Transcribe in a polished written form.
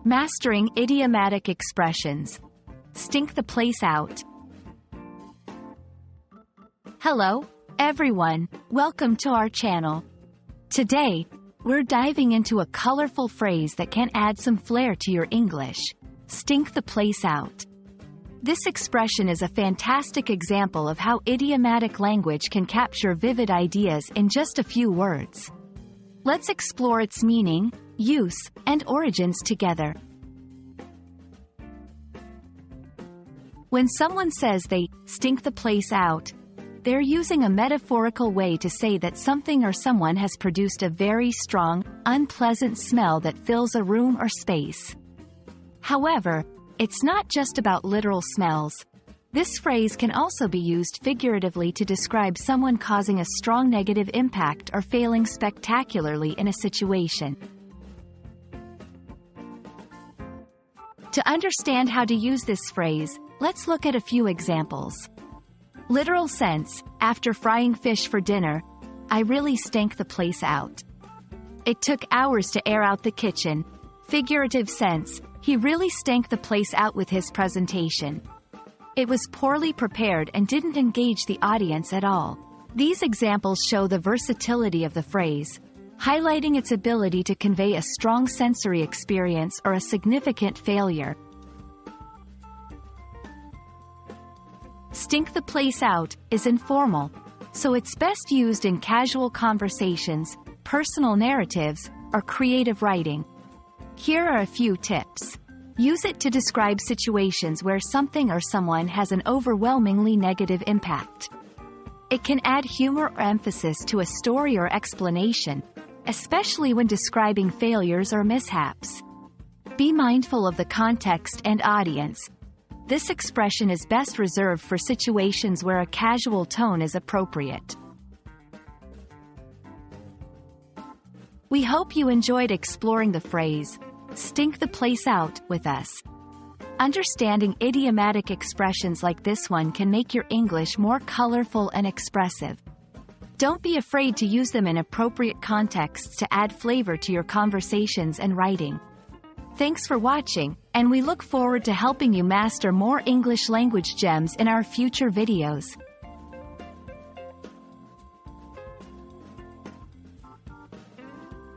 Mastering idiomatic expressions. Stink the place out. Hello, everyone. Welcome to our channel. Today, we're diving into a colorful phrase that can add some flair to your English. Stink the place out. This expression is a fantastic example of how idiomatic language can capture vivid ideas in just a few words. Let's explore its meaning, use, and origins together. When someone says they stink the place out, they're using a metaphorical way to say that something or someone has produced a very strong, unpleasant smell that fills a room or space. However, it's not just about literal smells. This phrase can also be used figuratively to describe someone causing a strong negative impact or failing spectacularly in a situation. To understand how to use this phrase, let's look at a few examples. Literal sense: after frying fish for dinner, I really stank the place out. It took hours to air out the kitchen. Figurative sense: he really stank the place out with his presentation. It was poorly prepared and didn't engage the audience at all. These examples show the versatility of the phrase, highlighting its ability to convey a strong sensory experience or a significant failure. Stink the place out is informal, so it's best used in casual conversations, personal narratives, or creative writing. Here are a few tips. Use it to describe situations where something or someone has an overwhelmingly negative impact. It can add humor or emphasis to a story or explanation, especially when describing failures or mishaps. Be mindful of the context and audience. This expression is best reserved for situations where a casual tone is appropriate. We hope you enjoyed exploring the phrase, stink the place out, with us. Understanding idiomatic expressions like this one can make your English more colorful and expressive. Don't be afraid to use them in appropriate contexts to add flavor to your conversations and writing. Thanks for watching, and we look forward to helping you master more English language gems in our future videos.